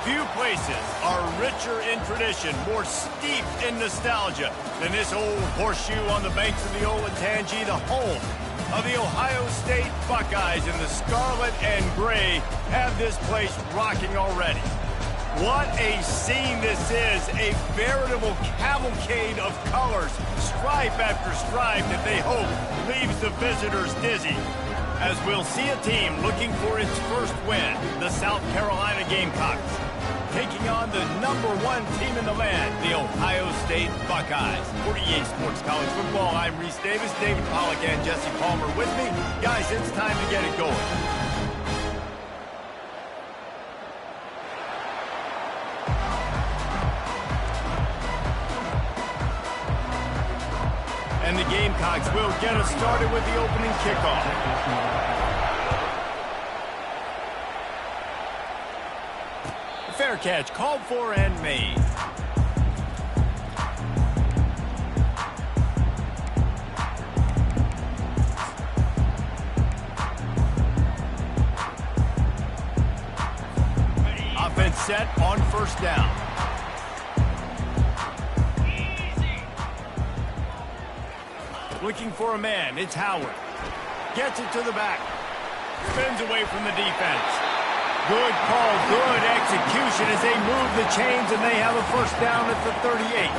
Few places are richer in tradition, more steeped in nostalgia than this old horseshoe on the banks of the Olentangy, the home of the Ohio State Buckeyes. And the scarlet and gray have this place rocking already. What a scene this is, a veritable cavalcade of colors, stripe after stripe that they hope leaves the visitors dizzy. As we'll see a team looking for its first win, the South Carolina Gamecocks, taking on the #1 team in the land, the Ohio State Buckeyes. For EA Sports College Football, I'm Reese Davis, David Pollack and Jesse Palmer with me. Guys, it's time to get it going. And the Gamecocks will get us started with the opening kickoff. Fair catch, called for and made. Offense set on first down. Looking for a man, it's Howard. Gets it to the back. Spins away from the defense. Good call, good execution as they move the chains and they have a first down at the 38.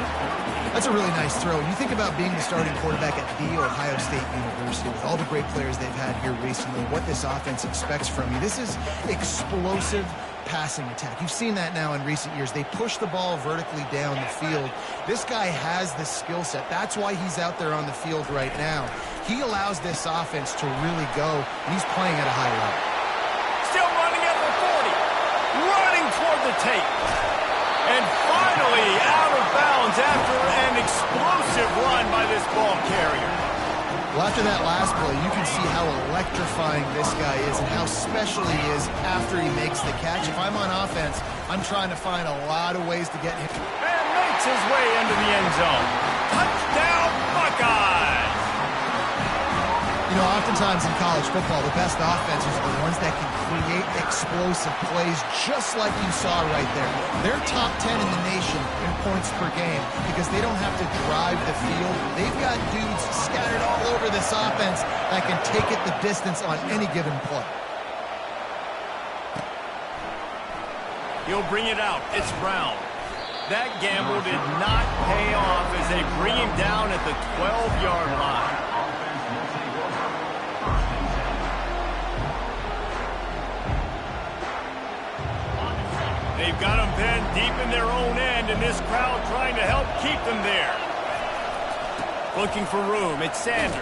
That's a really nice throw. You think about being the starting quarterback at The Ohio State University with all the great players they've had here recently, what this offense expects from you. This is explosive passing attack. You've seen that now in recent years. They push the ball vertically down the field. This guy has the skill set. That's why he's out there on the field right now. He allows this offense to really go, and he's playing at a high level. Still running at the 40. Running toward the tape. And finally out of bounds after an explosive run by this ball carrier. Well, after that last play, you can see how electrifying this guy is and how special he is after he makes the catch. If I'm on offense, I'm trying to find a lot of ways to get him. And makes his way into the end zone. Touchdown, Buckeyes! You know, oftentimes in college football, the best offenses are the ones that can create explosive plays just like you saw right there. They're top 10 in the nation in points per game because they don't have to drive the field. They've got dudes scattered all over this offense that can take it the distance on any given play. He'll bring it out. It's Brown. That gamble did not pay off as they bring him down at the 12-yard line. They've got them pinned deep in their own end, and this crowd trying to help keep them there. Looking for room, it's Sanders.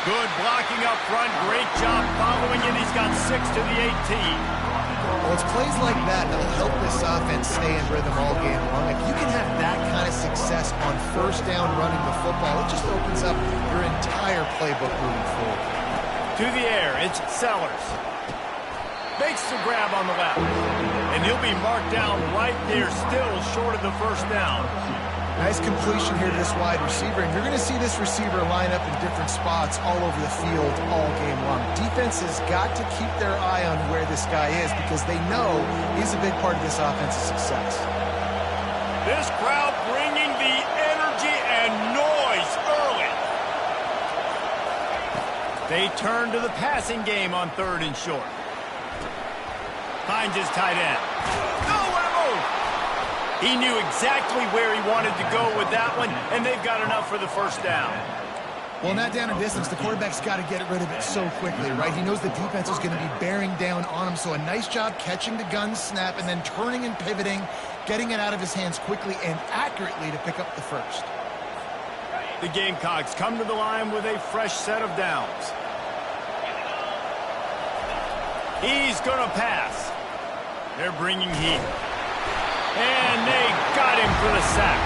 Good blocking up front, great job following it. He's got 6 to the 18. Well, it's plays like that that'll help this offense stay in rhythm all game long. If you can have that kind of success on first down running the football, it just opens up your entire playbook moving forward. To the air, it's Sellers. Makes the grab on the left. And he'll be marked down right there, still short of the first down. Nice completion here to this wide receiver, and you're going to see this receiver line up in different spots all over the field all game long. Defense has got to keep their eye on where this guy is because they know he's a big part of this offense's success. This crowd bringing the energy and noise early. They turn to the passing game on 3rd and short. Finds his tight end. No move! He knew exactly where he wanted to go with that one, and they've got enough for the first down. Well, in that down and distance, the quarterback's got to get rid of it so quickly, right? He knows the defense is going to be bearing down on him, so a nice job catching the gun snap and then turning and pivoting, getting it out of his hands quickly and accurately to pick up the first. The Gamecocks come to the line with a fresh set of downs. He's going to pass. They're bringing heat. And they got him for the sack.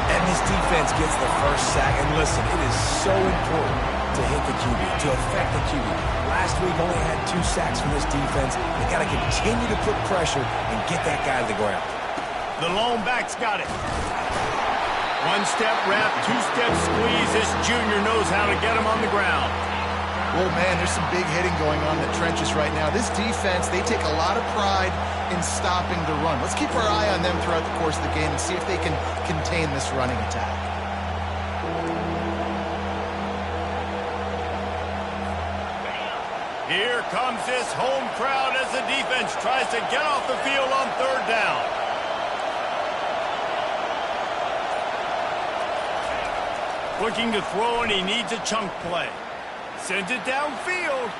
And this defense gets the first sack. And listen, it is so important to hit the QB, to affect the QB. Last week only had 2 sacks from this defense. They got to continue to put pressure and get that guy to the ground. The lone back's got it. 1-step wrap, 2-step squeeze. This junior knows how to get him on the ground. Oh, man, there's some big hitting going on in the trenches right now. This defense, they take a lot of pride in stopping the run. Let's keep our eye on them throughout the course of the game and see if they can contain this running attack. Here comes this home crowd as the defense tries to get off the field on third down. Looking to throw, and he needs a chunk play. Sends it downfield.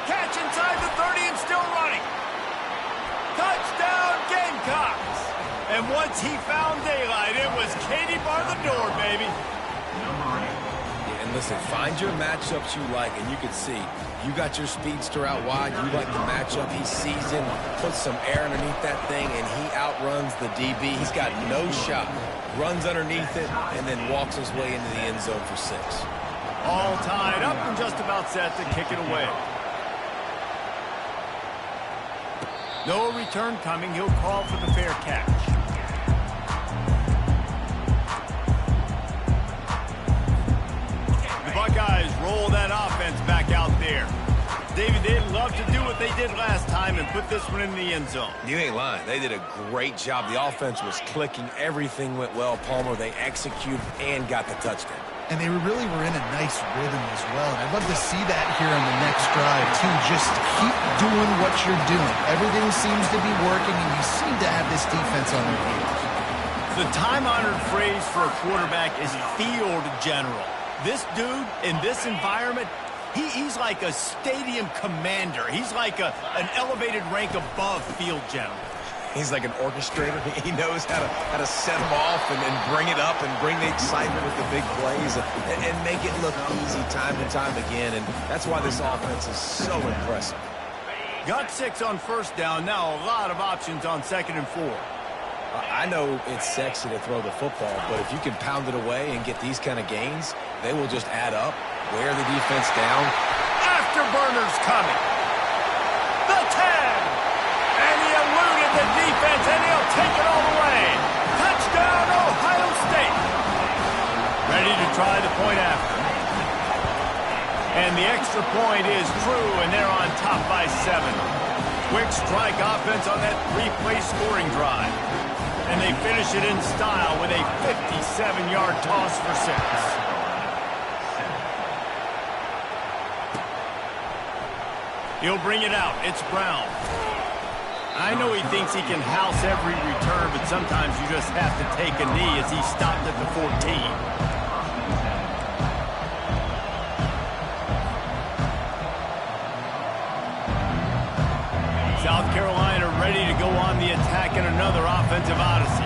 Catch inside the 30 and still running. Touchdown, Gamecocks. And once he found daylight, it was Katie bar the door, baby. Yeah, and listen, find your matchups you like, and you can see you got your speedster out wide. You like the matchup. He sees him, puts some air underneath that thing, and he outruns the DB. He's got no shot. Runs underneath it, and then walks his way into the end zone for 6. All tied up and just about set to kick it away. No return coming. He'll call for the fair catch. The Buckeyes roll that offense back out there. David, they'd love to do what they did last time and put this one in the end zone. You ain't lying. They did a great job. The offense was clicking. Everything went well, Palmer. They executed and got the touchdown. And they really were in a nice rhythm as well. And I'd love to see that here on the next drive, too. Just keep doing what you're doing. Everything seems to be working, and you seem to have this defense on their heels. The time-honored phrase for a quarterback is field general. This dude, in this environment, he's like a stadium commander. He's like an elevated rank above field general. He's like an orchestrator. He knows how to set them off and then bring it up and bring the excitement with the big plays and make it look easy time and time again. And that's why this offense is so impressive. Got 6 on first down. Now a lot of options on 2nd and 4. I know it's sexy to throw the football, but if you can pound it away and get these kind of gains, they will just add up, wear the defense down. Afterburners coming. The 10. And he eluded the defense, and he'll take it all the way. Touchdown, Ohio State. Ready to try the point after. And the extra point is true, and they're on top by 7. Quick strike offense on that 3-play scoring drive. And they finish it in style with a 57-yard toss for 6. He'll bring it out. It's Brown. I know he thinks he can house every return, but sometimes you just have to take a knee as he stopped at the 14. South Carolina ready to go on the attack in another offensive odyssey.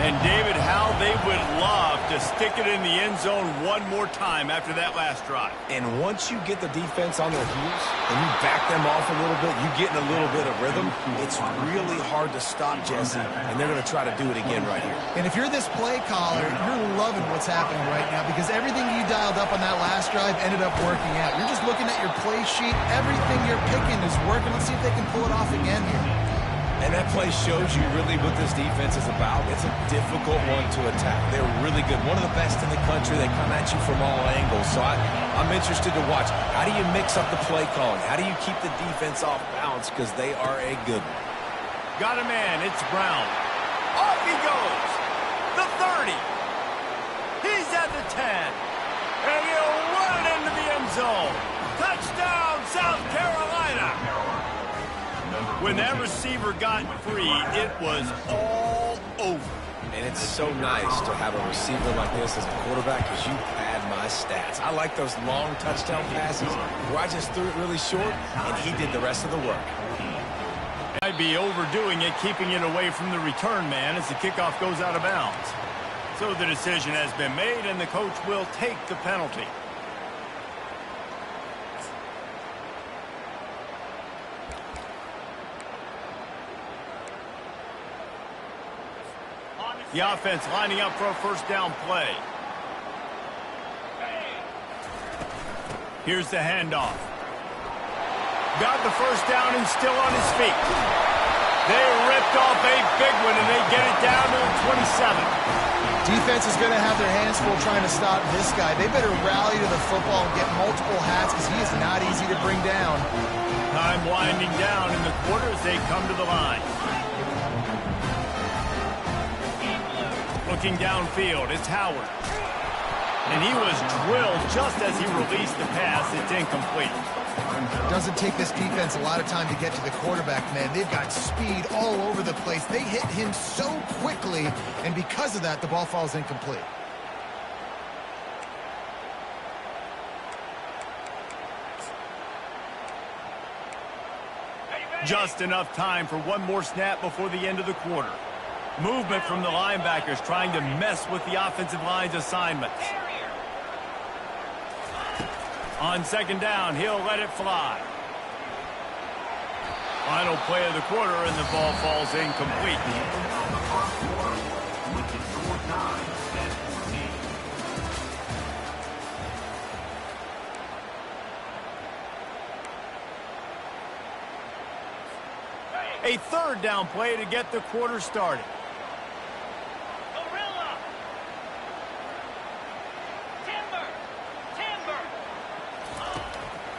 And David, how they would love to stick it in the end zone one more time after that last drive. And once you get the defense on their heels and you back them off a little bit, you get in a little bit of rhythm, it's really hard to stop, Jesse, and they're going to try to do it again right here. And if you're this play caller, you're loving what's happening right now because everything you dialed up on that last drive ended up working out. You're just looking at your play sheet. Everything you're picking is working. Let's see if they can pull it off again here. And that play shows you really what this defense is about. It's a difficult one to attack. They're really good. One of the best in the country. They come at you from all angles. So I'm interested to watch. How do you mix up the play calling? How do you keep the defense off balance? Because they are a good one. Got a man. It's Brown. Off he goes. The 30. He's at the 10. And he'll run it into the end zone. Touchdown, South Carolina. When that receiver got free, it was all over. And it's so nice to have a receiver like this as a quarterback because you pad my stats. I like those long touchdown passes where I just threw it really short, and he did the rest of the work. I'd be overdoing it, keeping it away from the return man as the kickoff goes out of bounds. So the decision has been made, and the coach will take the penalty. The offense lining up for a first down play. Here's the handoff. Got the first down and still on his feet. They ripped off a big one, and they get it down to the 27. Defense is going to have their hands full trying to stop this guy. They better rally to the football and get multiple hats because he is not easy to bring down. Time winding down in the quarter as they come to the line. Looking downfield, it's Howard. And he was drilled just as he released the pass. It's incomplete. Doesn't take this defense a lot of time to get to the quarterback, man. They've got speed all over the place. They hit him so quickly, and because of that, the ball falls incomplete. Just enough time for one more snap before the end of the quarter. Movement from the linebackers trying to mess with the offensive line's assignments. On second down, he'll let it fly. Final play of the quarter, and the ball falls incomplete. A third down play to get the quarter started.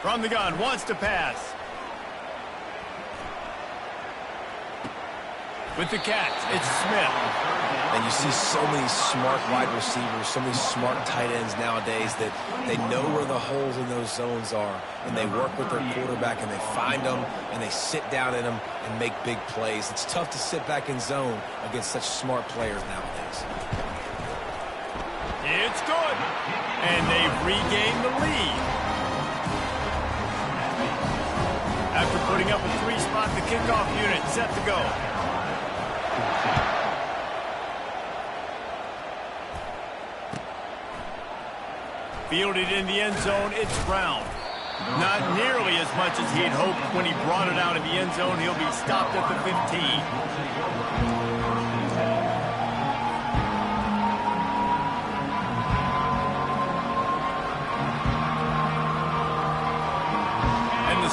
From the gun, wants to pass. With the catch, it's Smith. And you see so many smart wide receivers, so many smart tight ends nowadays that they know where the holes in those zones are, and they work with their quarterback, and they find them, and they sit down in them and make big plays. It's tough to sit back in zone against such smart players nowadays. It's good. And they've regained the lead. After putting up a 3-spot, the kickoff unit set to go. Fielded in the end zone, it's Brown. Not nearly as much as he'd hoped when he brought it out of the end zone. He'll be stopped at the 15.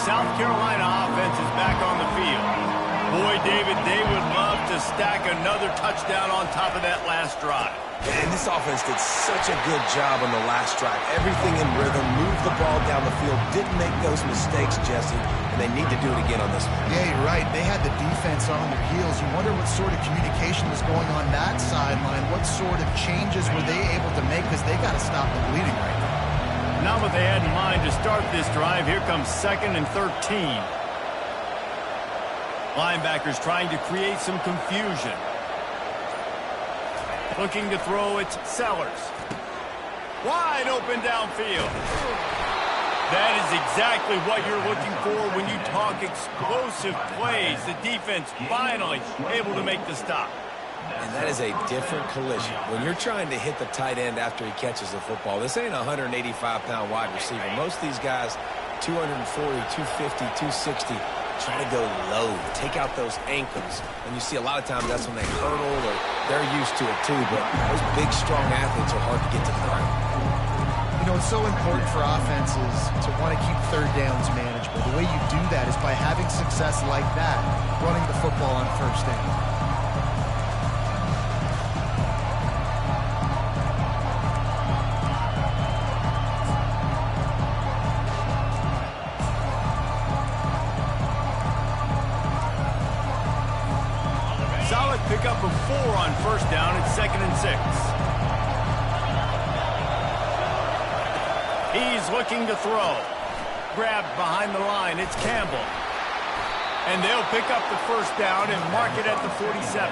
South Carolina offense is back on the field. Boy, David, they would love to stack another touchdown on top of that last drive. And this offense did such a good job on the last drive. Everything in rhythm, moved the ball down the field, didn't make those mistakes, Jesse, and they need to do it again on this one. Yeah, you're right. They had the defense on their heels. You wonder what sort of communication was going on that sideline. What sort of changes were they able to make because they got to stop the bleeding right now. Not what they had in mind to start this drive. Here comes 2nd and 13. Linebackers trying to create some confusion. Looking to throw, it's Sellers. Wide open downfield. That is exactly what you're looking for when you talk explosive plays. The defense finally able to make the stop. And that is a different collision. When you're trying to hit the tight end after he catches the football, this ain't a 185-pound wide receiver. Most of these guys, 240, 250, 260, try to go low, take out those ankles. And you see a lot of times that's when they hurdle or they're used to it too. But those big, strong athletes are hard to get to the ground. You know, it's so important for offenses to want to keep third downs manageable. The way you do that is by having success like that, running the football on first down. Pick up a 4 on first down. It's 2nd and 6. He's looking to throw. Grabbed behind the line. It's Campbell. And they'll pick up the first down and mark it at the 47.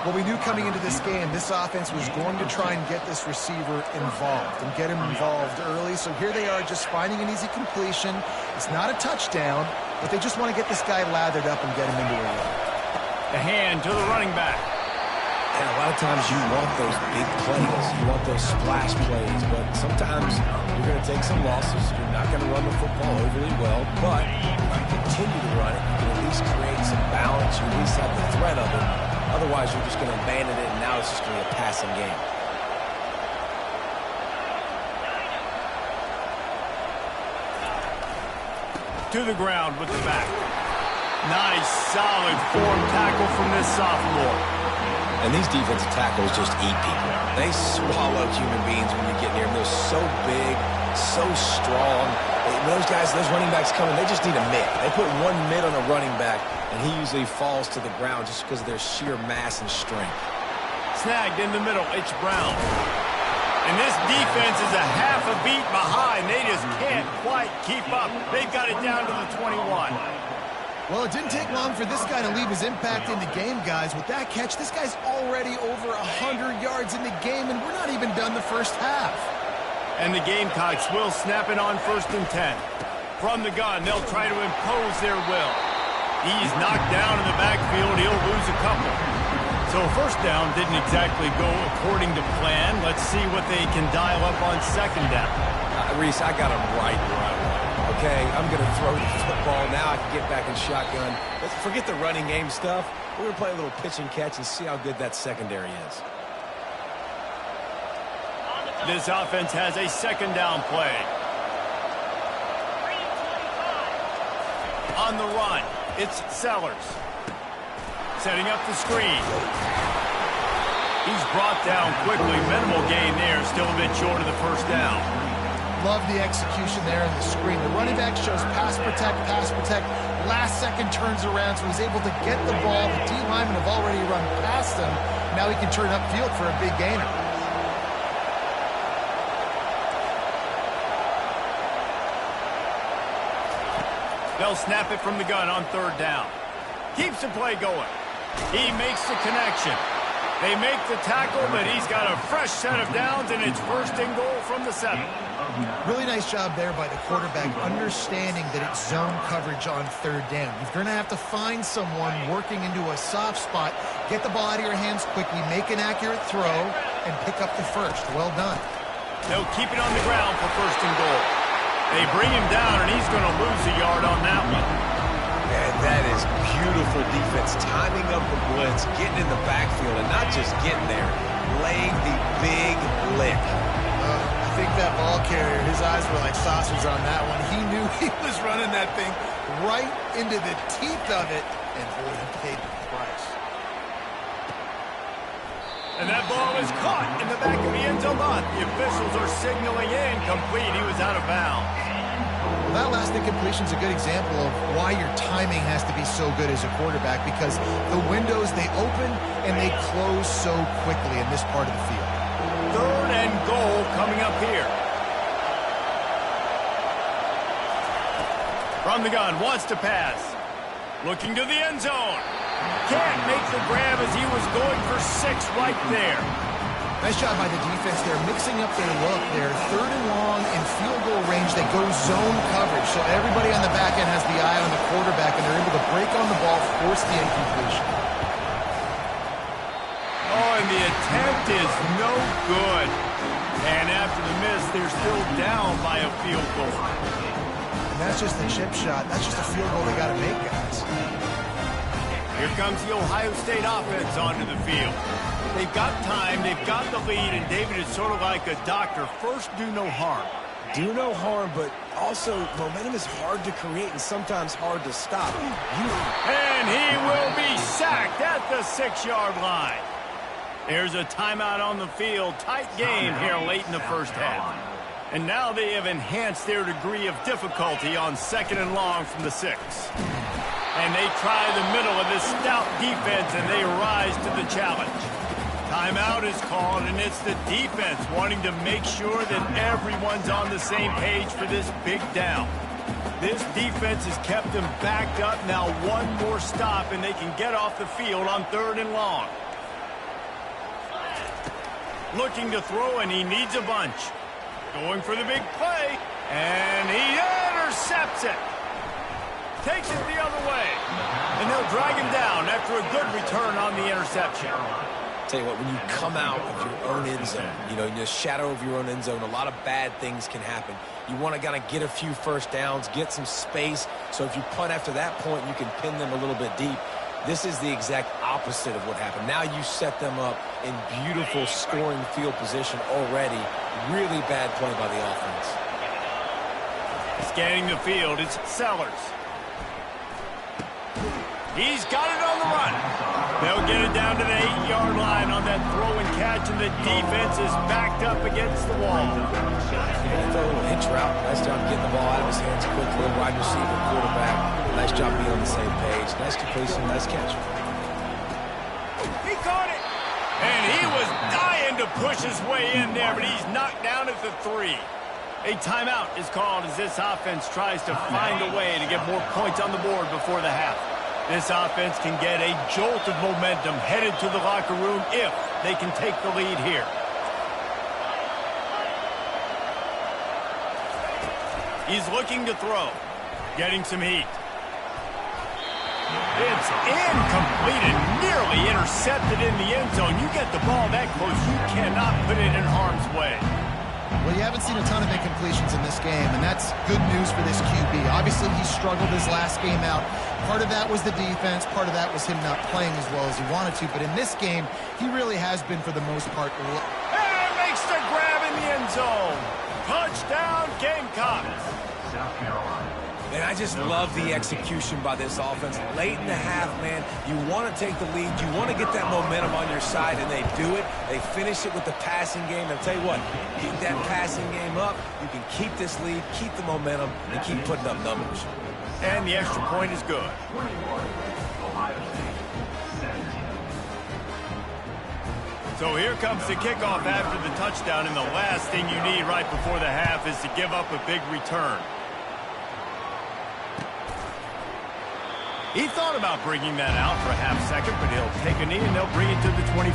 Well, we knew coming into this game, this offense was going to try and get this receiver involved and get him involved early. So here they are just finding an easy completion. It's not a touchdown, but they just want to get this guy lathered up and get him into a run. The hand to the running back. And a lot of times you want those big plays. You want those splash plays. But sometimes you're going to take some losses. You're not going to run the football overly well. But if you continue to run it, you can at least create some balance. You at least have the threat of it. Otherwise, you're just going to abandon it, and now it's just going to be a passing game. To the ground with the back. Nice, solid form tackle from this sophomore. And these defensive tackles just eat people. They swallow human beings when you get near them. They're so big, so strong. Those guys, those running backs coming, they just need a mid. They put one mid on a running back, and he usually falls to the ground just because of their sheer mass and strength. Snagged in the middle, it's Brown. And this defense is a half a beat behind. They just can't quite keep up. They've got it down to the 21. Well, it didn't take long for this guy to leave his impact in the game, guys. With that catch, this guy's already over 100 yards in the game, and we're not even done the first half. And the Gamecocks will snap it on 1st and 10. From the gun, they'll try to impose their will. He's knocked down in the backfield. He'll lose a couple. So 1st down didn't exactly go according to plan. Let's see what they can dial up on 2nd down. Reese, I got him right where I want. Okay, I'm going to throw the football. Now I can get back in shotgun. Let's forget the running game stuff. We're going to play a little pitch and catch and see how good that secondary is. This offense has a 2nd down play. On the run, it's Sellers. Setting up the screen. He's brought down quickly. Minimal gain there. Still a bit short of the 1st down. Love the execution there in the screen. The running back shows pass protect, pass protect. Last second turns around, so he's able to get the ball. The D linemen have already run past him. Now he can turn upfield for a big gainer. They'll snap it from the gun on 3rd down. Keeps the play going. He makes the connection. They make the tackle, but he's got a fresh set of downs, and it's 1st and goal from the 7. Really nice job there by the quarterback, understanding that it's zone coverage on 3rd down. You're going to have to find someone working into a soft spot, get the ball out of your hands quickly, make an accurate throw, and pick up the 1st. Well done. They'll keep it on the ground for 1st and goal. They bring him down, and he's going to lose a yard on that one. And that is beautiful defense, timing up the blitz, getting in the backfield, and not just getting there, laying the big lick. I think that ball carrier, his eyes were like saucers on that one. He knew he was running that thing right into the teeth of it, and boy, he paid the price. And that ball is caught in the back of the end zone. The officials are signaling incomplete. He was out of bounds. Well, that last incompletion is a good example of why your timing has to be so good as a quarterback, because the windows, they open and they close so quickly in this part of the field. 3rd and goal coming up here. From the gun, wants to pass. Looking to the end zone. Can't make the grab as he was going for 6 right there. Nice job by the defense. They're mixing up their look. They're 3rd and long in field goal range. They go zone coverage, so everybody on the back end has the eye on the quarterback, and they're able to break on the ball, force the incompletion. Oh, and the attempt is no good. And after the miss, they're still down by a field goal. And that's just a chip shot. That's just a field goal they got to make, guys. Here comes the Ohio State offense onto the field. They've got time, they've got the lead, and David is sort of like a doctor. First, do no harm. Do no harm, but also momentum is hard to create and sometimes hard to stop. And he will be sacked at the 6-yard line. There's a timeout on the field. Tight game here late in the 1st half. And now they have enhanced their degree of difficulty on 2nd and long from the 6. And they try the middle of this stout defense, and they rise to the challenge. Timeout is called, and it's the defense wanting to make sure that everyone's on the same page for this big down. This defense has kept them backed up. Now 1 more stop, and they can get off the field on 3rd and long. Looking to throw, and he needs a bunch. Going for the big play, and he intercepts it. Takes it the other way, and they'll drag him down after a good return on the interception. Tell you what, when you come out of your own end zone, in the shadow of your own end zone, a lot of bad things can happen. You want to kind of get a few 1st downs, get some space, so if you punt after that point, you can pin them a little bit deep. This is the exact opposite of what happened. Now you set them up in beautiful scoring field position already. Really bad play by the offense. Scanning the field, it's Sellers. He's got it on the run. They'll get it down to the 8-yard line on that throw and catch, and the defense is backed up against the wall. Yeah, throw a little hitch route. Nice job getting the ball out of his hands quickly. Wide receiver, quarterback. Nice job being on the same page. Nice completion, nice catch. He caught it! And he was dying to push his way in there, but he's knocked down at the 3. A timeout is called as this offense tries to find a way to get more points on the board before the half. This offense can get a jolt of momentum headed to the locker room if they can take the lead here. He's looking to throw, getting some heat. It's incomplete and nearly intercepted in the end zone. You get the ball that close, you cannot put it in harm's way. Well, you haven't seen a ton of incompletions in this game, and that's good news for this QB. Obviously, he struggled his last game out. Part of that was the defense. Part of that was him not playing as well as he wanted to. But in this game, he really has been, for the most part. And makes the grab in the end zone. Touchdown, Gamecocks. And I just love the execution by this offense. Late in the half, man, you want to take the lead. You want to get that momentum on your side, and they do it. They finish it with the passing game. I'll tell you what, keep that passing game up. You can keep this lead, keep the momentum, and keep putting up numbers. And the extra point is good. So here comes the kickoff after the touchdown, and the last thing you need right before the half is to give up a big return. He thought about bringing that out for a half second, but he'll take a knee and they'll bring it to the 25.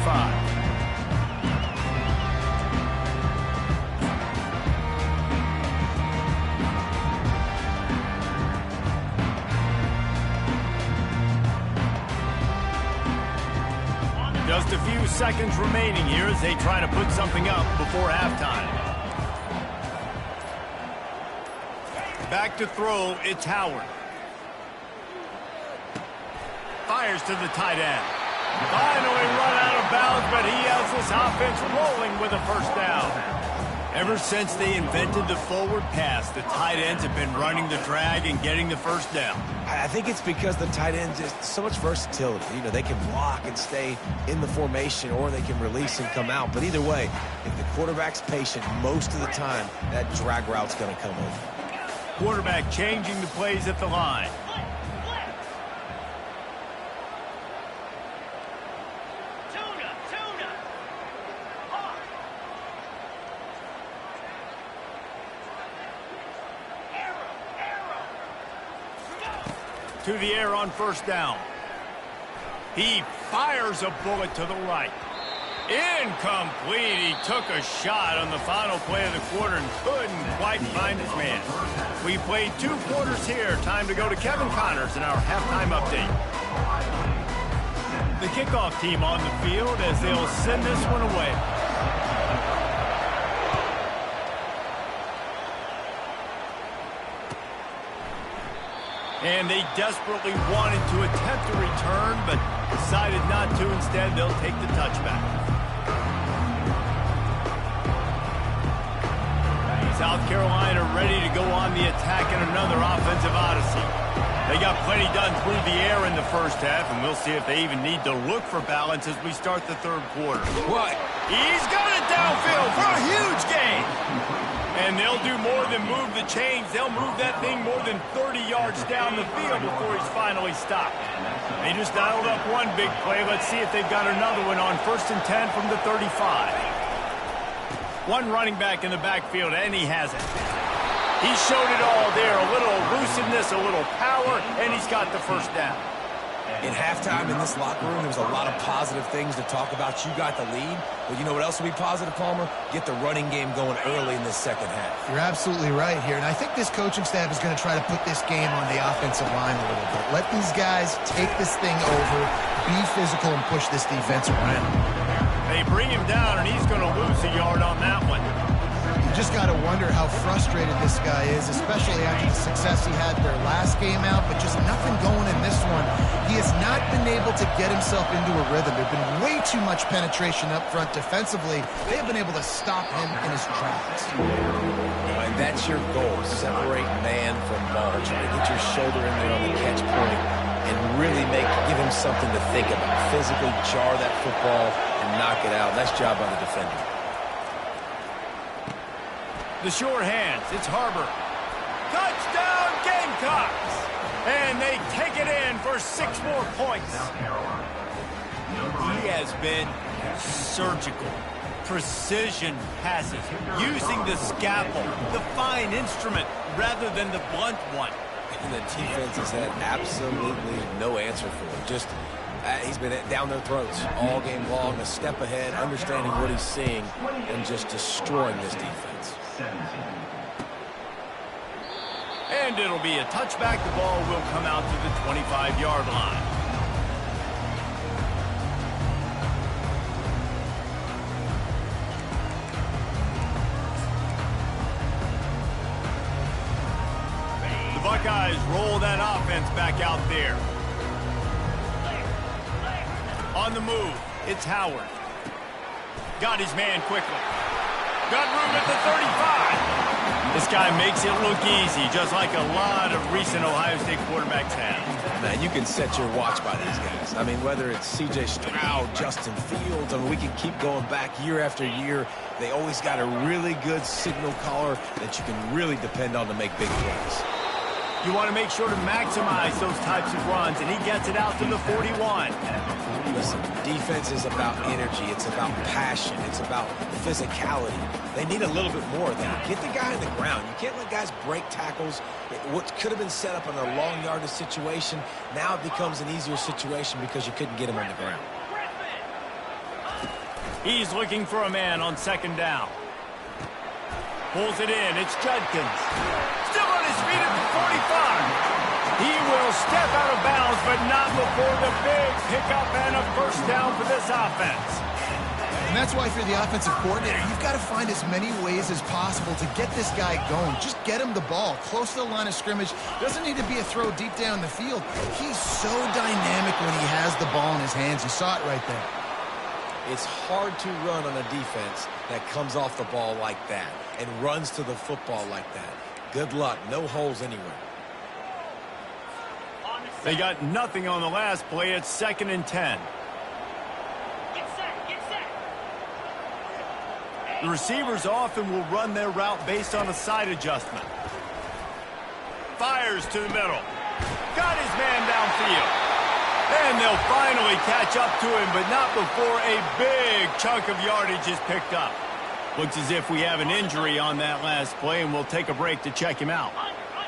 Just a few seconds remaining here as they try to put something up before halftime. Back to throw, it's Howard. Fires to the tight end. Finally run out of bounds, but he has this offense rolling with a first down. Ever since they invented the forward pass, the tight ends have been running the drag and getting the first down. I think it's because the tight ends just so much versatility. You know, they can block and stay in the formation, or they can release and come out. But either way, if the quarterback's patient most of the time, that drag route's going to come over. Quarterback changing the plays at the line. To the air on first down. He fires a bullet to the right. Incomplete. He took a shot on the final play of the quarter and couldn't quite find his man. We played 2 quarters here. Time to go to Kevin Connors in our halftime update. The kickoff team on the field as they'll send this one away. And they desperately wanted to attempt a return, but decided not to. Instead, they'll take the touchback. South Carolina ready to go on the attack in another offensive odyssey. They got plenty done through the air in the first half, and we'll see if they even need to look for balance as we start the third quarter. What? He's got it downfield for a huge gain. And they'll do more than move the chains. They'll move that thing more than 30 yards down the field before he's finally stopped. They just dialed up one big play. Let's see if they've got another one on 1st and 10 from the 35. One running back in the backfield, and he has it. He showed it all there. A little elusiveness, a little power, and he's got the first down. In halftime in this locker room, there was a lot of positive things to talk about. You got the lead. But you know what else will be positive, Palmer? Get the running game going early in this second half. You're absolutely right here. And I think this coaching staff is going to try to put this game on the offensive line a little bit. Let these guys take this thing over, be physical, and push this defense around. They bring him down, and he's going to lose a yard on that one. You just got to wonder how frustrated this guy is, especially after the success he had their last game out, but just nothing going in this one. He has not been able to get himself into a rhythm. There's been way too much penetration up front defensively. They have been able to stop him in his tracks. And that's your goal, separate man from ball. Try to get your shoulder in there on the catch point. and really give him something to think about. Physically jar that football and knock it out. Nice job by the defender. The sure hands. It's Harbor. Touchdown, Gamecocks! And they take it in for 6 more points. He has been surgical. Precision passes, using the scalpel, the fine instrument, rather than the blunt one. And the defense has had absolutely no answer for him. Just, he's been down their throats all game long, a step ahead, understanding what he's seeing, and just destroying this defense. And it'll be a touchback. The ball will come out to the 25-yard line. Buckeyes roll that offense back out there. On the move, it's Howard. Got his man quickly. Got room at the 35. This guy makes it look easy, just like a lot of recent Ohio State quarterbacks have. Man, you can set your watch by these guys. I mean, whether it's C.J. Stroud, Justin Fields, I mean, we can keep going back year after year. They always got a really good signal caller that you can really depend on to make big plays. You want to make sure to maximize those types of runs, and he gets it out to the 41. Listen, defense is about energy. It's about passion. It's about physicality. They need a little bit more of that. Get the guy on the ground. You can't let guys break tackles. What could have been set up in a long yardage situation, now it becomes an easier situation because you couldn't get him on the ground. He's looking for a man on 2nd down. Pulls it in. It's Judkins. Still on his feet at the 45. He will step out of bounds, but not before the big pickup and a 1st down for this offense. And that's why if you're the offensive coordinator, you've got to find as many ways as possible to get this guy going. Just get him the ball close to the line of scrimmage. Doesn't need to be a throw deep down the field. He's so dynamic when he has the ball in his hands. You saw it right there. It's hard to run on a defense that comes off the ball like that and runs to the football like that. Good luck. No holes anywhere. They got nothing on the last play. It's 2nd and 10. Get set. The receivers often will run their route based on a side adjustment. Fires to the middle. Got his man downfield. And they'll finally catch up to him, but not before a big chunk of yardage is picked up. Looks as if we have an injury on that last play, and we'll take a break to check him out.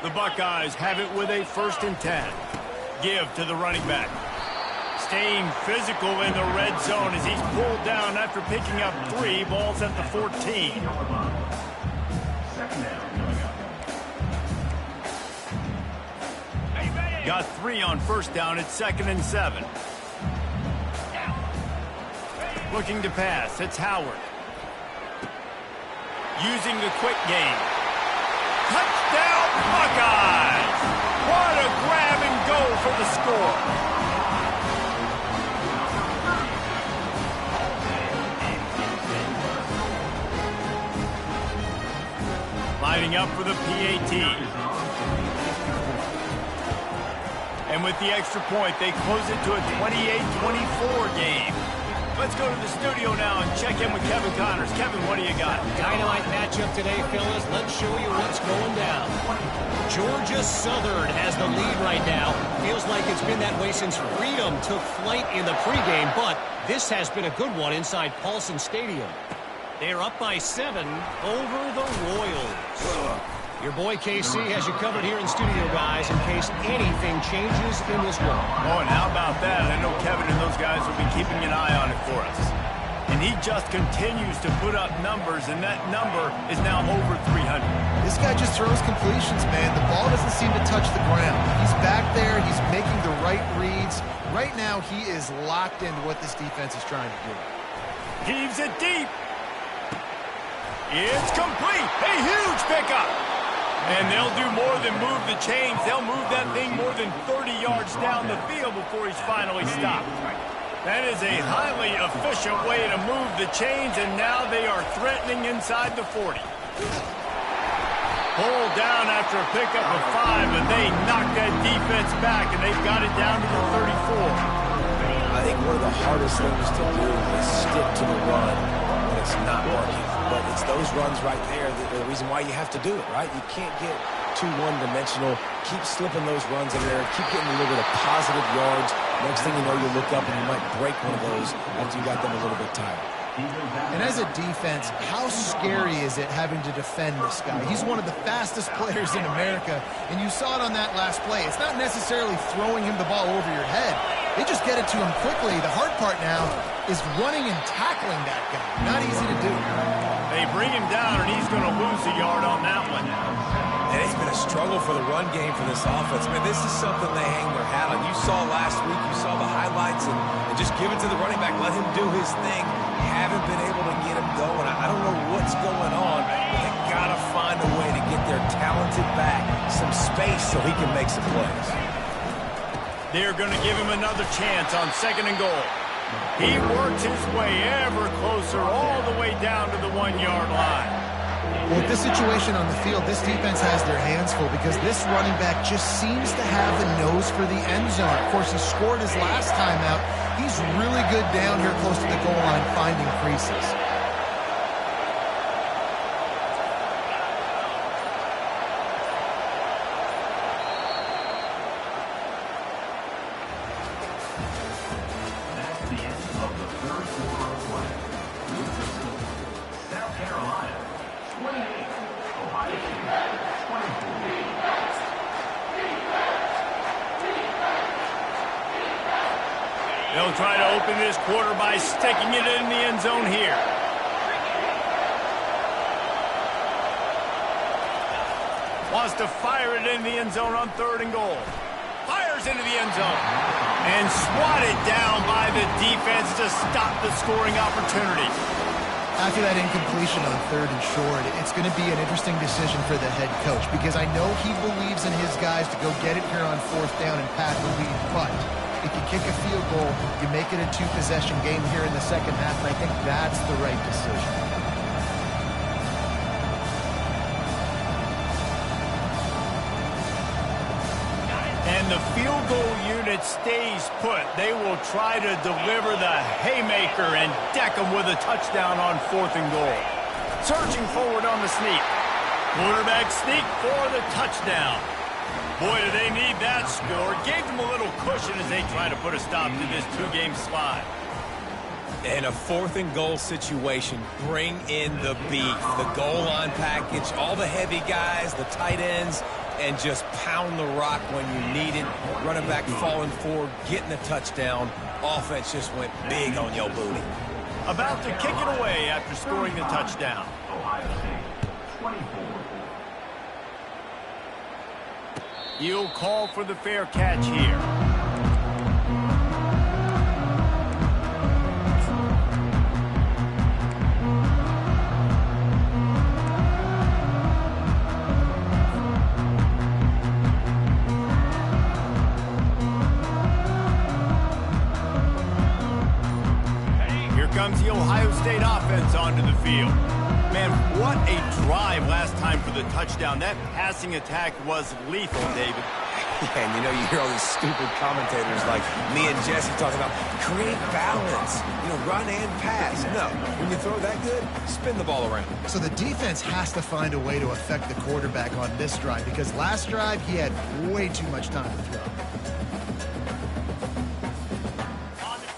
The Buckeyes have it with a 1st and 10. Give to the running back. Staying physical in the red zone as he's pulled down after picking up 3 balls at the 14. Got 3 on 1st down. It's 2nd and 7. Looking to pass. It's Howard. Using the quick game. Touchdown, Buckeyes! What a grab and go for the score. Lining up for the PAT. And with the extra point, they close it to a 28-24 game. Let's go to the studio now and check in with Kevin Connors. Kevin, what do you got? Dynamite matchup today, fellas. Let's show you what's going down. Georgia Southern has the lead right now. Feels like it's been that way since Freedom took flight in the pregame, but this has been a good one inside Paulson Stadium. They're up by 7 over the Royals. Your boy KC has you covered here in studio, guys, in case anything changes in this one. Oh, and how about that? I know Kevin and those guys will be keeping an eye on it for us. And he just continues to put up numbers, and that number is now over 300. This guy just throws completions, man. The ball doesn't seem to touch the ground. He's back there. He's making the right reads. Right now, he is locked into what this defense is trying to do. Heaves it deep. It's complete. A huge pickup. And they'll do more than move the chains. They'll move that thing more than 30 yards down the field before he's finally stopped. That is a highly efficient way to move the chains, and now they are threatening inside the 40. Pulled down after a pickup of 5, but they knocked that defense back, and they've got it down to the 34. I think one of the hardest things to do is stick to the run when it's not working. But it's those runs right there that are the reason why you have to do it, right? You can't get too one-dimensional. Keep slipping those runs in there. Keep getting a little bit of positive yards. Next thing you know, you look up and you might break one of those after you got them a little bit tired. And as a defense, how scary is it having to defend this guy? He's one of the fastest players in America, and you saw it on that last play. It's not necessarily throwing him the ball over your head. They just get it to him quickly. The hard part now is running and tackling that guy. Not easy to do. They bring him down, and he's going to lose a yard on that one. And it's been a struggle for the run game for this offense. Man, this is something they hang their hat on. You saw last week, you saw the highlights, and just give it to the running back. Let him do his thing. Haven't been able to get him going. I don't know what's going on, but they got to find a way to get their talented back some space so he can make some plays. They're going to give him another chance on 2nd and goal. He works his way ever closer all the way down to the 1-yard line. Well, with this situation on the field, this defense has their hands full because this running back just seems to have the nose for the end zone. Of course, he scored his last time out. He's really good down here close to the goal line finding creases. They'll try to open this quarter by sticking it in the end zone here. Wants to fire it in the end zone on 3rd and goal. Fires into the end zone. And swatted down by the defense to stop the scoring opportunity. After that incompletion on 3rd and short, it's going to be an interesting decision for the head coach because I know he believes in his guys to go get it here on 4th down and pad the lead, but if you kick a field goal, you make it a 2-possession game here in the second half, and I think that's the right decision. And the field goal unit stays put. They will try to deliver the haymaker and deck them with a touchdown on 4th and goal. Surging forward on the sneak. Quarterback sneak for the touchdown. Boy, do they need that score. Gave them a little cushion as they try to put a stop to this 2-game slide. In a 4th and goal situation, bring in the beef, the goal line package, all the heavy guys, the tight ends, and just pound the rock when you need it. Running back falling forward, getting the touchdown. Offense just went big on your booty. About to kick it away after scoring the touchdown. You'll call for the fair catch here. Here comes the Ohio State offense onto the field. Man, what a drive last time for the touchdown. That passing attack was lethal, David. Yeah, and you know, you hear all these stupid commentators like me and Jesse talking about create balance, run and pass. No, when you throw that good, spin the ball around. So the defense has to find a way to affect the quarterback on this drive because last drive he had way too much time to throw.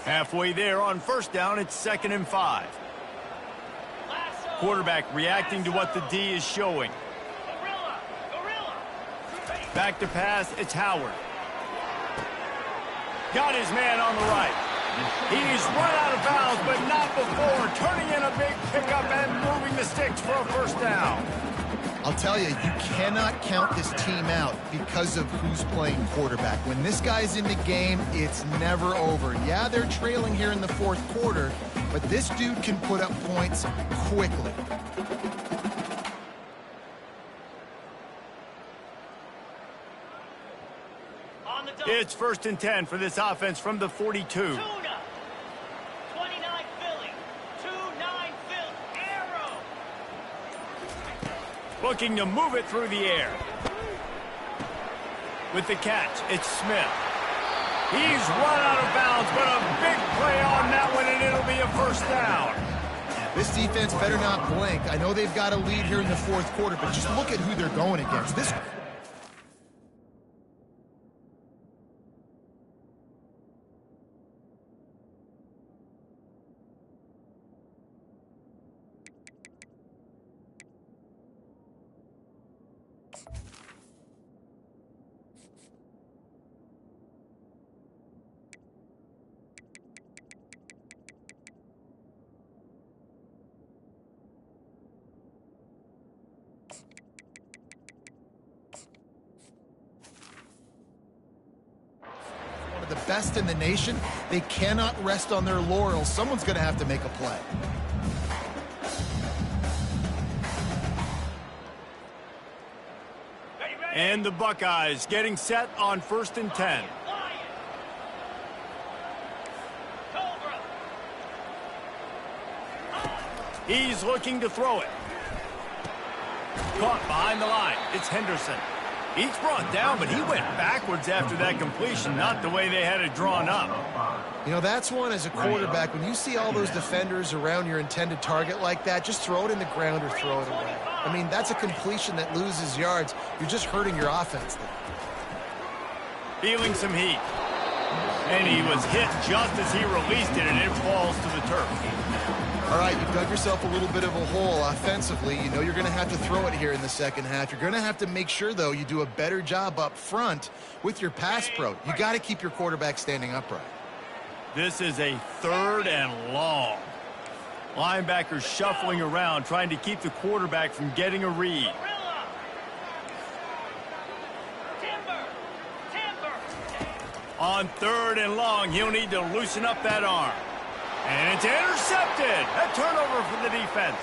Halfway there on 1st down, it's 2nd and 5. Quarterback reacting to what the D is showing. Back to pass, it's Howard. Got his man on the right. He's run out of bounds, but not before turning in a big pickup and moving the sticks for a 1st down. I'll tell you, you cannot count this team out because of who's playing quarterback. When this guy's in the game, it's never over. Yeah, they're trailing here in the 4th quarter, but this dude can put up points quickly. It's 1st and 10 for this offense from the 42. 29 Philly. 29 Philly. Arrow. looking to move it through the air. With the catch, it's Smith. He's run out of bounds, but a big play on that one, and it'll be a first down. This defense better not blink. I know they've got a lead here in the fourth quarter, but just look at who they're going against. This the best in the nation. They cannot rest on their laurels. Someone's going to have to make a play. And the Buckeyes getting set on 1st and 10. He's looking to throw it. Caught behind the line. It's Henderson. He's brought down, but he went backwards after that completion, not the way they had it drawn up. You know, that's one as a quarterback. When you see all those defenders around your intended target like that, just throw it in the ground or throw it away. I mean, that's a completion that loses yards. You're just hurting your offense there. Feeling some heat. And he was hit just as he released it, and it falls to the turf. All right, you've dug yourself a little bit of a hole offensively. You know you're going to have to throw it here in the second half. You're going to have to make sure, though, you do a better job up front with your pass pro. You got to keep your quarterback standing upright. This is a 3rd and long. Linebackers shuffling around, trying to keep the quarterback from getting a read. On 3rd and long, he'll need to loosen up that arm. And it's intercepted. A turnover for the defense.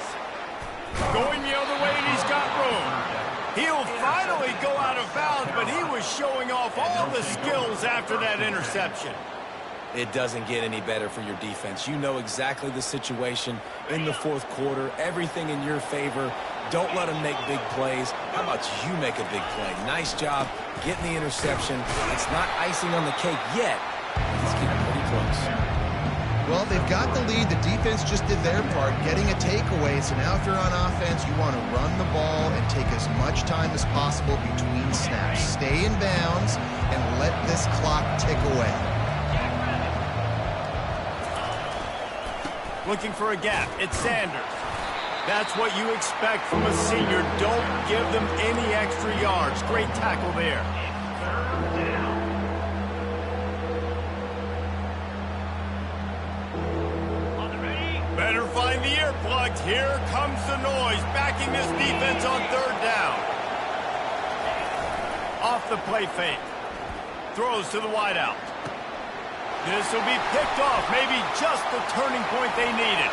Going the other way, and he's got room. He'll finally go out of bounds, but he was showing off all the skills after that interception. It doesn't get any better for your defense. You know exactly the situation in the fourth quarter. Everything in your favor. Don't let them make big plays. How about you make a big play? Nice job getting the interception. It's not icing on the cake yet. It's getting pretty close. Well, they've got the lead. The defense just did their part, getting a takeaway. So now if you're on offense, you want to run the ball and take as much time as possible between snaps. Stay in bounds and let this clock tick away. Looking for a gap. It's Sanders. That's what you expect from a senior. Don't give them any extra yards. Great tackle there. Better find the earplugs. Here comes the noise, backing this defense on 3rd down. Off the play fake. Throws to the wideout. This will be picked off. Maybe just the turning point they needed.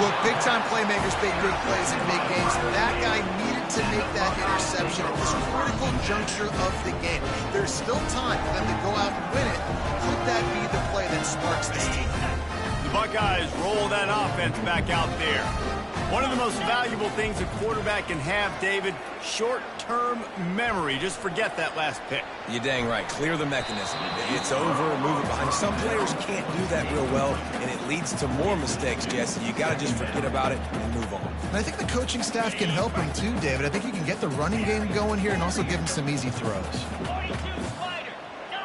Look, big-time playmakers make big plays in big games. That guy needed to make that interception at this critical juncture of the game. There's still time for them to go out and win it. Could that be the play that sparks this team? The Buckeyes roll that offense back out there. One of the most valuable things a quarterback can have, David, short-term memory. Just forget that last pick. You're dang right. Clear the mechanism. It's over, move it behind. Some players can't do that real well, and it leads to more mistakes, Jesse. You got to just forget about it and move on. And I think the coaching staff can help him too, David. I think you can get the running game going here and also give him some easy throws.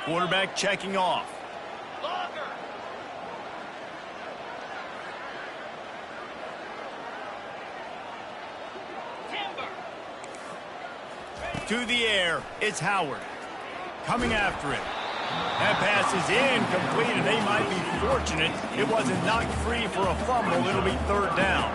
Quarterback checking off. To the air, it's Howard. Coming after him. That pass is incomplete, and they might be fortunate it wasn't knocked free for a fumble. It'll be 3rd down.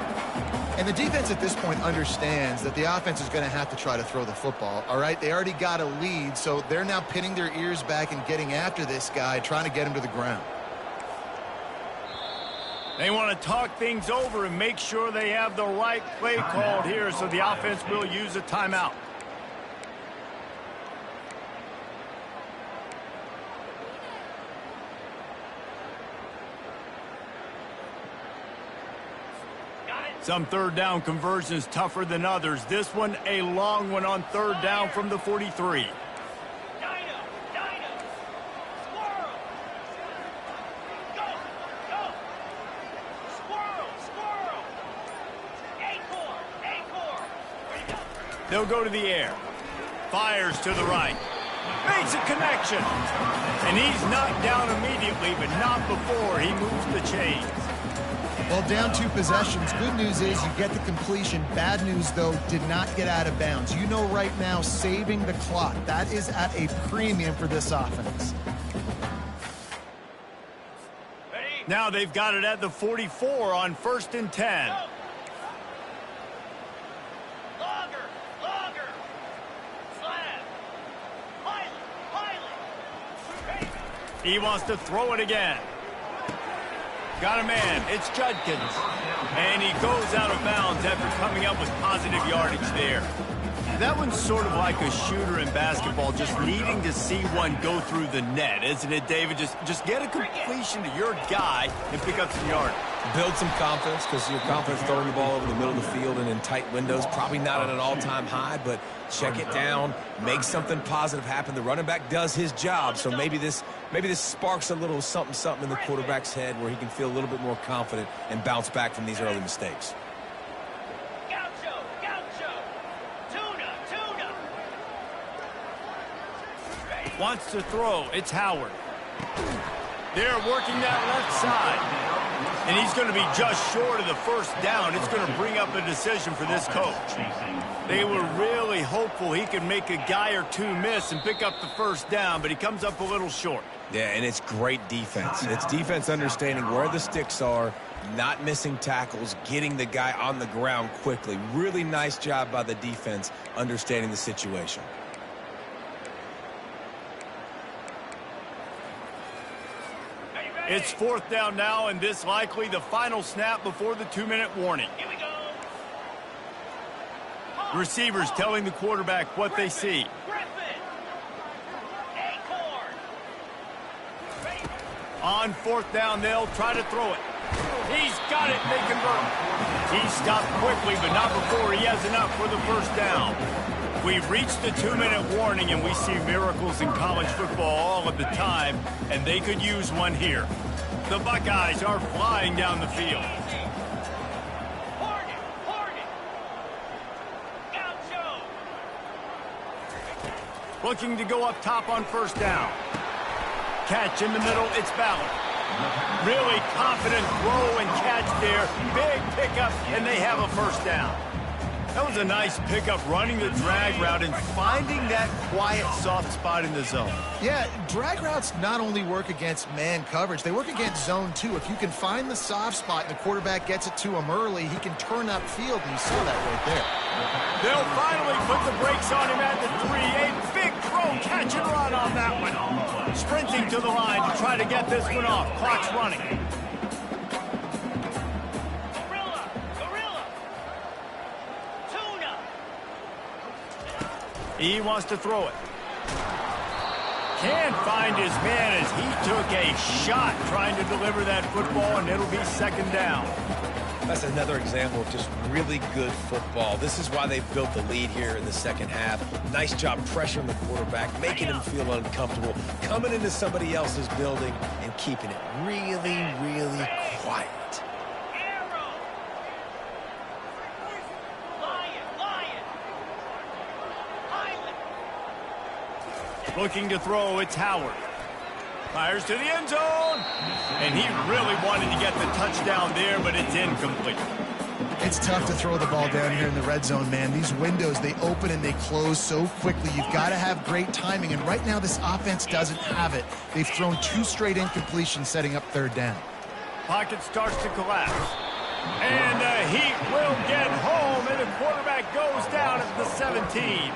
And the defense at this point understands that the offense is going to have to try to throw the football, all right? They already got a lead, so they're now pinning their ears back and getting after this guy, trying to get him to the ground. They want to talk things over and make sure they have the right play called here, so the offense will use a timeout. Some third down conversions tougher than others. This one, a long one on third down from the 43. They'll go to the air. Fires to the right. Makes a connection. And he's knocked down immediately, but not before he moves the chains. Well, down 2 possessions. Good news is you get the completion. Bad news, though, did not get out of bounds. You know right now, saving the clock. That is at a premium for this offense. Now they've got it at the 44 on 1st and 10. He wants to throw it again. Got a man. It's Judkins. And he goes out of bounds after coming up with positive yardage there. That one's sort of like a shooter in basketball, just needing to see one go through the net, isn't it, David? Just get a completion to your guy and pick up some yardage. Build some confidence, because your confidence throwing the ball over the middle of the field and in tight windows, probably not at an all-time high, but check it down, make something positive happen. The running back does his job, so maybe this sparks a little something in the quarterback's head where he can feel a little bit more confident and bounce back from these early mistakes. Wants to throw. It's Howard. They're working that left side. And he's going to be just short of the first down. It's going to bring up a decision for this coach. They were really hopeful he could make a guy or two miss and pick up the first down, but he comes up a little short. Yeah, and it's great defense. It's defense understanding where the sticks are, not missing tackles, getting the guy on the ground quickly. Really nice job by the defense understanding the situation. It's 4th down now, and this likely the final snap before the 2-minute warning. Here we go. Receivers telling the quarterback what they see. On 4th down, they'll try to throw it. He's got it, they convert. He stopped quickly, but not before he has enough for the first down. We've reached the 2-minute warning, and we see miracles in college football all of the time, and they could use one here. The Buckeyes are flying down the field. Looking to go up top on 1st down. Catch in the middle, it's Ballard. Really confident throw and catch there. Big pickup, and they have a first down. That was a nice pickup, running the drag route and finding that quiet, soft spot in the zone. Yeah, drag routes not only work against man coverage, they work against zone too. If you can find the soft spot and the quarterback gets it to him early, he can turn upfield, and you saw that right there. They'll finally put the brakes on him at the 3. A big throw, catch and run on that one. Sprinting to the line to try to get this one off. Clock's running. He wants to throw it. Can't find his man as he took a shot trying to deliver that football, and it'll be 2nd down. That's another example of just really good football. This is why they've built the lead here in the 2nd half. Nice job pressuring the quarterback, making him feel uncomfortable, coming into somebody else's building and keeping it really, really quiet. Looking to throw, it's Howard. Fires to the end zone. And he really wanted to get the touchdown there, but it's incomplete. It's tough to throw the ball down here in the red zone, man. These windows, they open and they close so quickly. You've got to have great timing, and right now this offense doesn't have it. They've thrown 2 straight incompletions setting up 3rd down. Pocket starts to collapse. And the Heat will get home, and the quarterback goes down at the 17.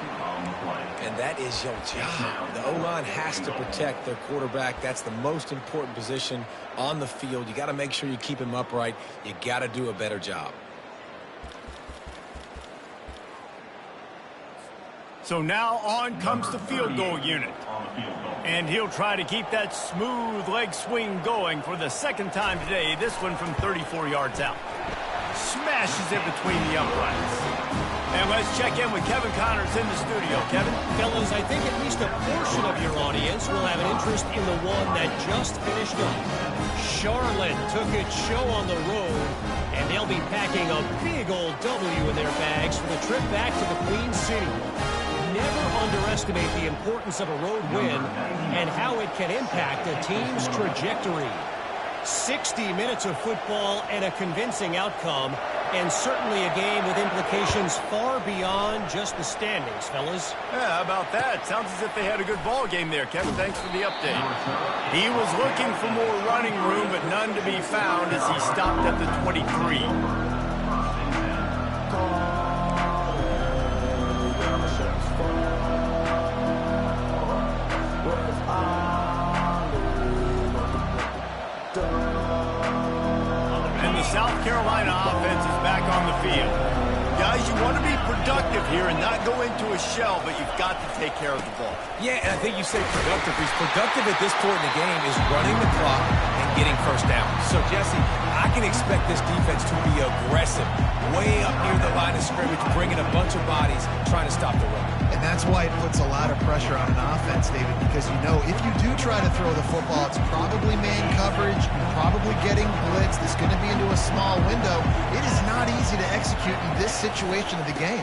And that is your job. The O-line has to protect their quarterback. That's the most important position on the field. You got to make sure you keep him upright. You got to do a better job. So now on comes the field goal unit. And he'll try to keep that smooth leg swing going for the 2nd time today. This one from 34 yards out. smashes it between the uprights. And let's check in with Kevin Connors in the studio. Kevin? Fellas, I think at least a portion of your audience will have an interest in the one that just finished up. Charlotte took its show on the road, and they'll be packing a big old W in their bags for the trip back to the Queen City. Never underestimate the importance of a road win and how it can impact a team's trajectory. 60 minutes of football and a convincing outcome, and certainly a game with implications far beyond just the standings, fellas. Yeah, how about that? Sounds as if they had a good ball game there, Kevin. Thanks for the update. He was looking for more running room, but none to be found as he stopped at the 23. South Carolina offense is back on the field. Guys, you want to be productive here and not go into a shell, but you've got to take care of the ball. Yeah, and I think you say productive. He's productive at this point in the game is running the clock and getting first down. So, Jesse, I can expect this defense to be aggressive, way up near the line of scrimmage, bringing a bunch of bodies, trying to stop the run. And that's why it puts a lot of pressure on an offense, David, because you know if you do try to throw the football, it's probably man coverage, you're probably getting blitzed, it's going to be into a small window. It is not easy to execute in this situation of the game.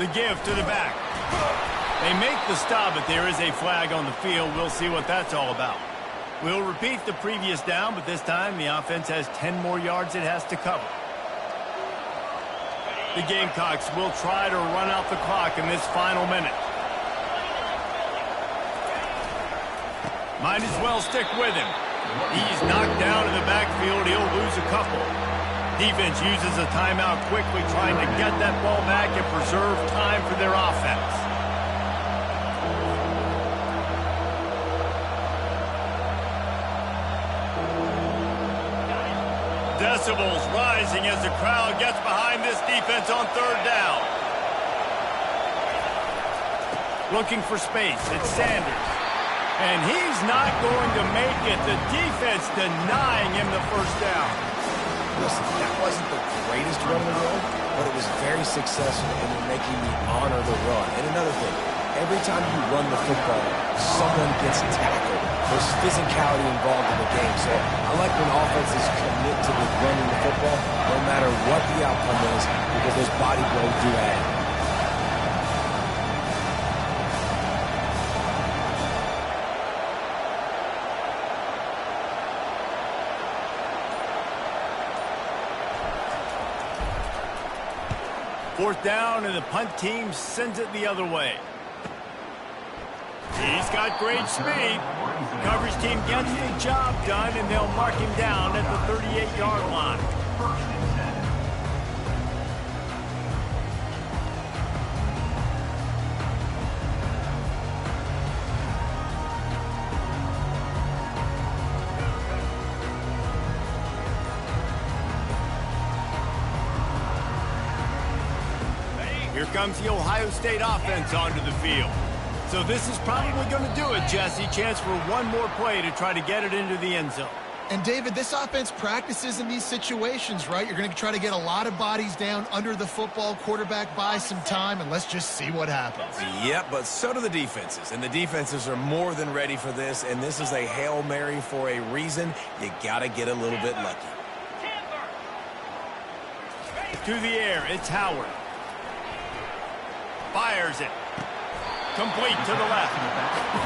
The give to the back. They make the stop, but there is a flag on the field. We'll see what that's all about. We'll repeat the previous down, but this time the offense has 10 more yards it has to cover. The Gamecocks will try to run out the clock in this final minute. Might as well stick with him. He's knocked down in the backfield. He'll lose a couple. Defense uses a timeout quickly, trying to get that ball back and preserve time for their offense. Decibels rising as the crowd gets behind this defense on third down. Looking for space. It's Sanders. And he's not going to make it. The defense denying him the first down. Listen, that wasn't the greatest run in the world, but it was very successful in making me honor the run. And another thing, every time you run the football, someone gets tackled. There's physicality involved in the game. So I like when offenses commit to the running the football, no matter what the outcome is, because those body blows do add. Fourth down, and the punt team sends it the other way. He's got great speed. The coverage team gets the job done, and they'll mark him down at the 38-yard line. Here comes the Ohio State offense onto the field. So this is probably going to do it, Jesse. Chance for one more play to try to get it into the end zone. And, David, this offense practices in these situations, right? You're going to try to get a lot of bodies down under the football, quarterback buy some time, and let's just see what happens. Yep, but so do the defenses. And the defenses are more than ready for this, and this is a Hail Mary for a reason. You got to get a little bit lucky. To the air, it's Howard. Fires it. Complete to the left.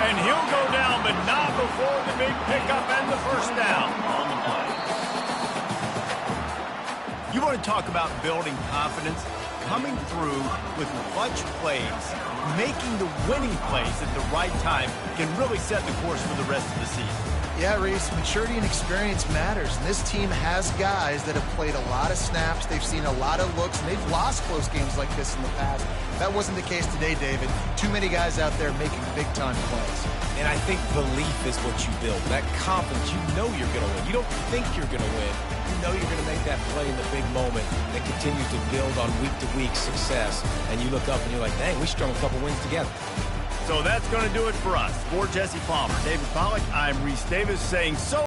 And he'll go down, but not before the big pickup and the first down on the play. You want to talk about building confidence? Coming through with clutch plays, making the winning plays at the right time can really set the course for the rest of the season. Yeah, Reese, maturity and experience matters. And this team has guys that have played a lot of snaps. They've seen a lot of looks, and they've lost close games like this in the past. That wasn't the case today, David. Too many guys out there making big-time plays. And I think belief is what you build. That confidence, you know you're going to win. You don't think you're going to win. You know you're going to make that play in the big moment that continues to build on week-to-week success. And you look up and you're like, dang, we strung a couple wins together. So that's going to do it for us. For Jesse Palmer, David Pollack, I'm Reese Davis saying so.